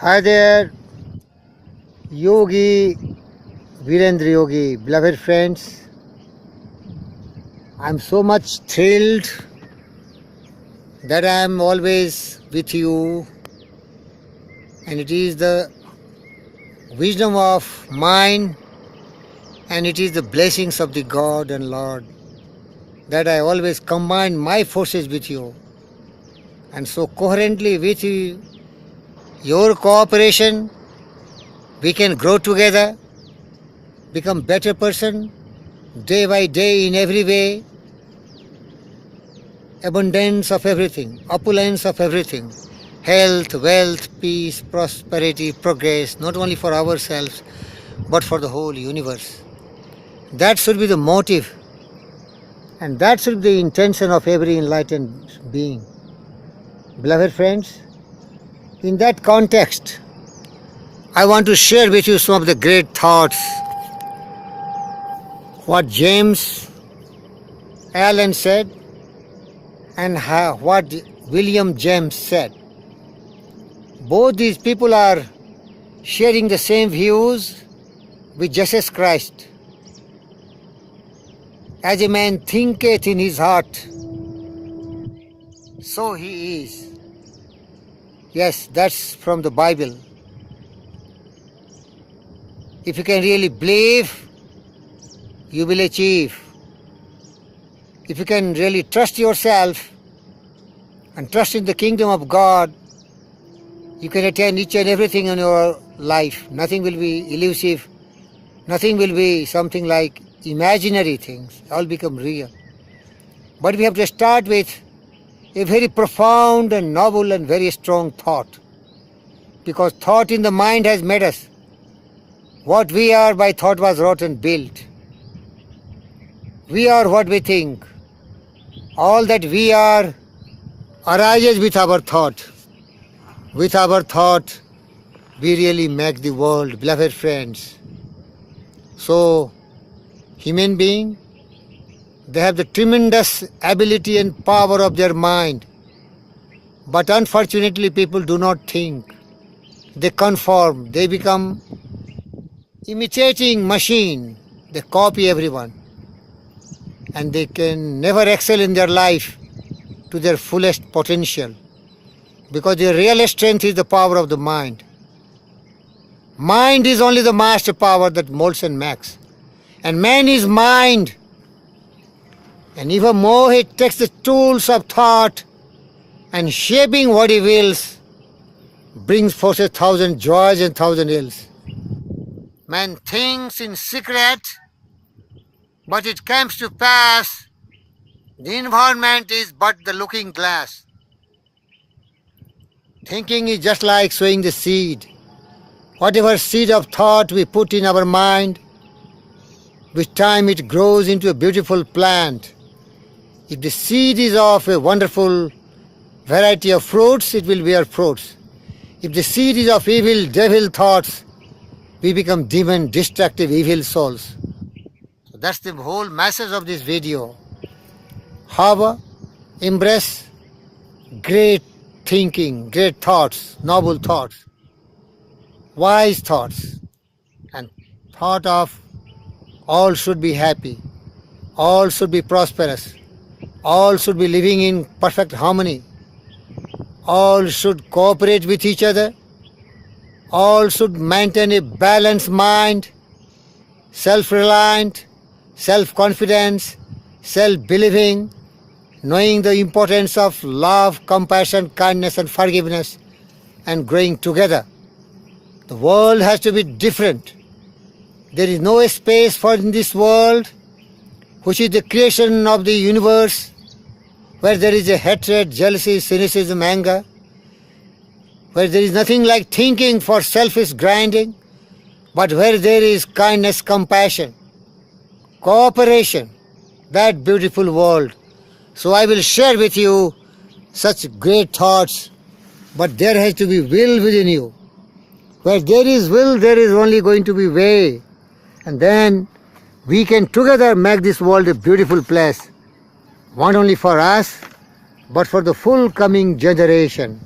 Hi there, Yogi, Virendra Yogi, beloved friends. I'm so much thrilled that I'm always with you, and it is the wisdom of mine and it is the blessings of the God and Lord that I always combine my forces with you, and so coherently with your cooperation we can grow together, become better person day by day in every way, abundance of everything, opulence of everything, health, wealth, peace, prosperity, progress, not only for ourselves but for the whole universe. That should be the motive, and that should be the intention of every enlightened being. Beloved friends, in that context, I want to share with you some of the great thoughts, what James Allen said and what William James said. Both these people are sharing the same views with Jesus Christ. As a man thinketh in his heart, so he is. Yes, that's from the Bible. If you can really believe, you will achieve. If you can really trust yourself and trust in the kingdom of God, you can attain each and everything in your life. Nothing will be elusive. Nothing will be something like imaginary things. All become real. But we have to start with a very profound and noble and very strong thought. Because thought in the mind has made us. What we are by thought was wrought and built. We are what we think. All that we are arises with our thought. With our thought, we really make the world, beloved friends. So, human being, they have the tremendous ability and power of their mind. But unfortunately, people do not think. They conform. They become imitating machine. They copy everyone. And they can never excel in their life to their fullest potential. Because the real strength is the power of the mind. Mind is only the master power that molds and makes. And man is mind. And even more he takes the tools of thought and shaping what he wills, brings forth 1,000 joys and 1,000 ills. Man thinks in secret, but it comes to pass, the environment is but the looking glass. Thinking is just like sowing the seed. Whatever seed of thought we put in our mind, with time it grows into a beautiful plant. If the seed is of a wonderful variety of fruits, it will bear fruits. If the seed is of evil, devil thoughts, we become demon, destructive, evil souls. So that's the whole message of this video. However, embrace great thinking, great thoughts, noble thoughts, wise thoughts, and thought of all should be happy, all should be prosperous, all should be living in perfect harmony, all should cooperate with each other, all should maintain a balanced mind, self-reliant, self-confidence, self-believing, knowing the importance of love, compassion, kindness and forgiveness, and growing together. The world has to be different. There is no space for in this world, which is the creation of the universe, where there is a hatred, jealousy, cynicism, anger, where there is nothing like thinking for selfish grinding, but where there is kindness, compassion, cooperation, that beautiful world. So I will share with you such great thoughts, but there has to be will within you. Where there is will, there is only going to be way. And then we can together make this world a beautiful place, not only for us, but for the full coming generation.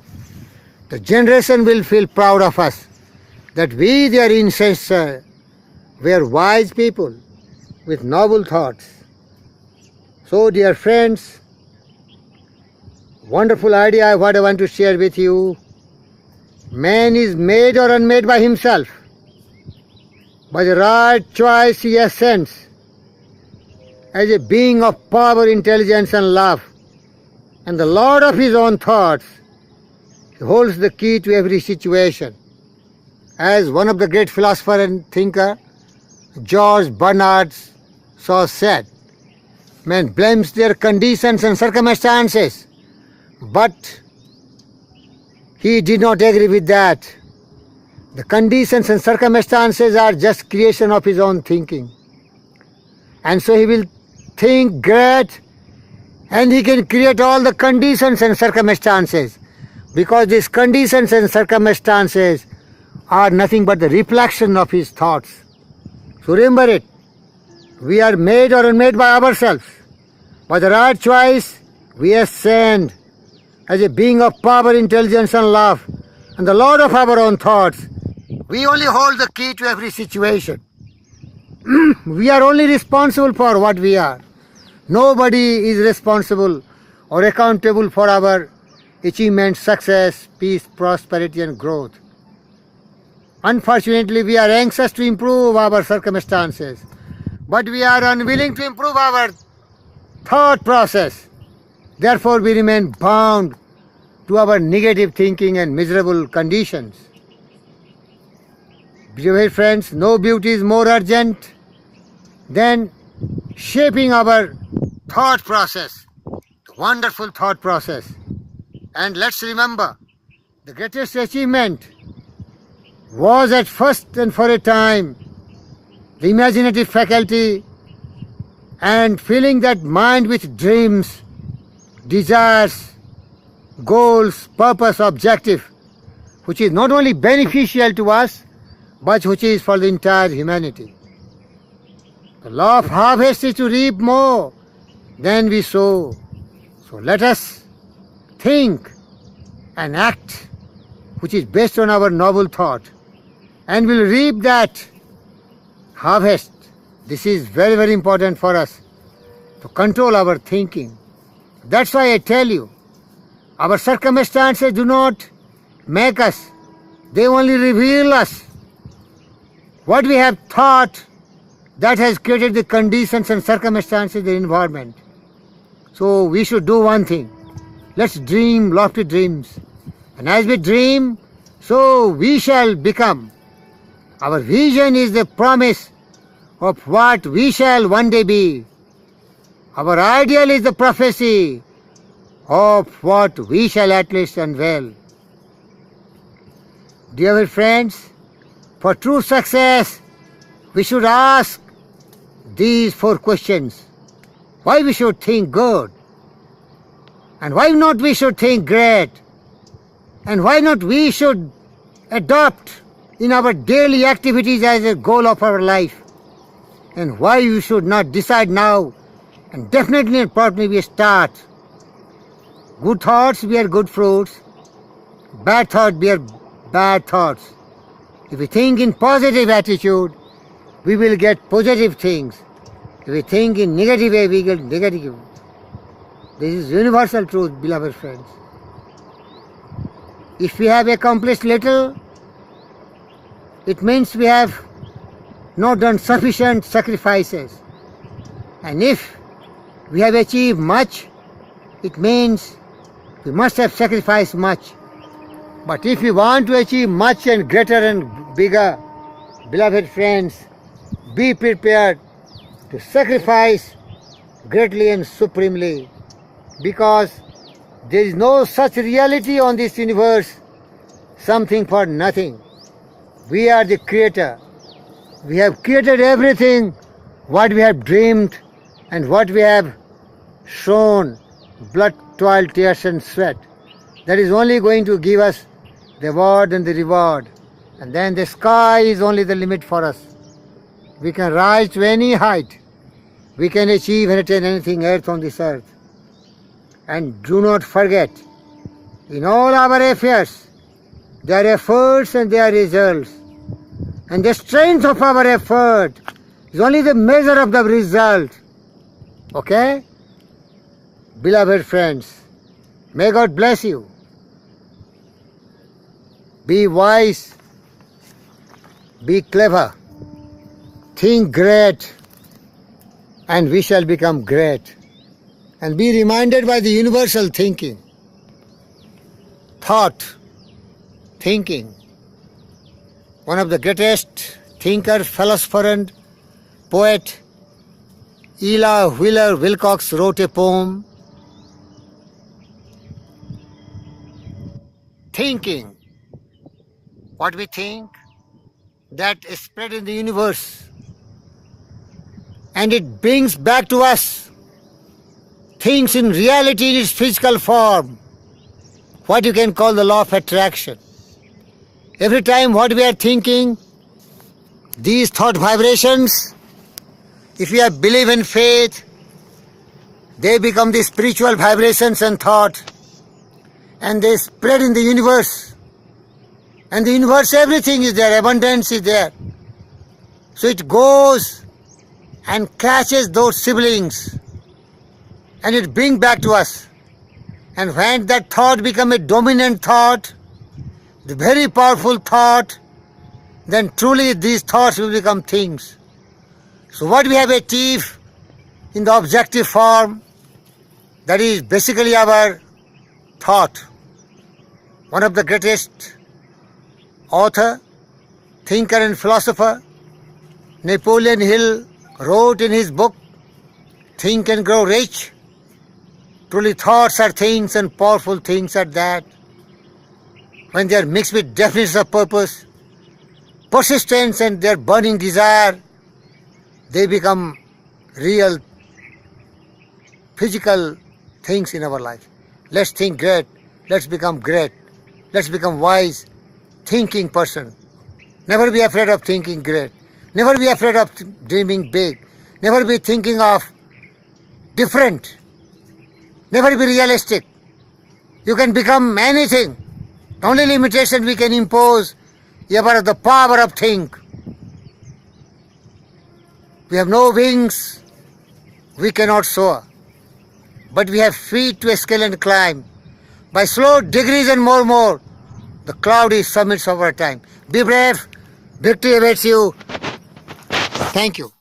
the generation will feel proud of us, that we, their ancestors, were wise people with noble thoughts. So, dear friends, wonderful idea what I want to share with you. Man is made or unmade by himself. By the right choice he ascends as a being of power, intelligence and love, and the Lord of his own thoughts. He holds the key to every situation. As one of the great philosopher and thinker, George Bernard Shaw said, man blames their conditions and circumstances, but he did not agree with that. The conditions and circumstances are just creation of his own thinking. And so he will think great, and he can create all the conditions and circumstances, because these conditions and circumstances are nothing but the reflection of his thoughts. So remember it, we are made or unmade by ourselves. By the right choice, we ascend as a being of power, intelligence and love, and the Lord of our own thoughts. We only hold the key to every situation. We are only responsible for what we are. Nobody is responsible or accountable for our achievement, success, peace, prosperity and growth. Unfortunately, we are anxious to improve our circumstances, but we are unwilling to improve our thought process. Therefore, we remain bound to our negative thinking and miserable conditions. Dear friends, no beauty is more urgent than shaping our thought process, the wonderful thought process. And let's remember, the greatest achievement was at first and for a time the imaginative faculty and filling that mind with dreams, desires, goals, purpose, objective, which is not only beneficial to us, but which is for the entire humanity. The law of harvest is to reap more than we sow. So let us think and act which is based on our noble thought, and we'll reap that harvest. This is very, very important for us to control our thinking. That's why I tell you, our circumstances do not make us, they only reveal us. What we have thought, that has created the conditions and circumstances, the environment. So we should do one thing. Let's dream lofty dreams. And as we dream, so we shall become. Our vision is the promise of what we shall one day be. Our ideal is the prophecy of what we shall at least unveil. Dear friends, for true success, we should ask these 4 questions. Why we should think good? And why not we should think great? And why not we should adopt in our daily activities as a goal of our life? And why we should not decide now and definitely and properly we start. Good thoughts bear good fruits. Bad thoughts bear bad thoughts. If we think in positive attitude, we will get positive things. If we think in negative way, we get negative. This is universal truth, beloved friends. If we have accomplished little, it means we have not done sufficient sacrifices. And if we have achieved much, it means we must have sacrificed much. But if we want to achieve much and greater and bigger, beloved friends, be prepared to sacrifice greatly and supremely, because there is no such reality on this universe, something for nothing. We are the creator. We have created everything, what we have dreamed and what we have shown, blood, toil, tears and sweat. That is only going to give us the award and the reward. And then the sky is only the limit for us. We can rise to any height. We can achieve and attain anything else on this earth. And do not forget, in all our affairs, There are efforts and there are results. And the strength of our effort is only the measure of the result. Okay? Beloved friends, may God bless you. Be wise, be clever, think great, and we shall become great. And be reminded by the universal thinking, thought, thinking. One of the greatest thinker, philosopher and poet, Ella Wheeler Wilcox, wrote a poem, thinking. What we think, that is spread in the universe, and it brings back to us things in reality in its physical form, what you can call the law of attraction. Every time what we are thinking, these thought vibrations, if we have belief and faith, they become the spiritual vibrations and thought, and they spread in the universe. And the universe, everything is there, abundance is there. So it goes and catches those siblings and it brings back to us. And when that thought becomes a dominant thought, the very powerful thought, then truly these thoughts will become things. So what we have achieved in the objective form, that is basically our thought. One of the greatest author, thinker and philosopher, Napoleon Hill, wrote in his book, Think and Grow Rich. Truly thoughts are things and powerful things are that. When they are mixed with definitions of purpose, persistence and their burning desire, they become real physical things in our life. Let's think great. Let's become great. Let's become wise, thinking person. Never be afraid of thinking great. Never be afraid of dreaming big. Never be thinking of different. Never be realistic. You can become anything. The only limitation we can impose is about the power of think. We have no wings, we cannot soar. But we have feet to scale and climb. By slow degrees and more, the cloudy summits of our time. Be brave. Victory awaits you. Thank you.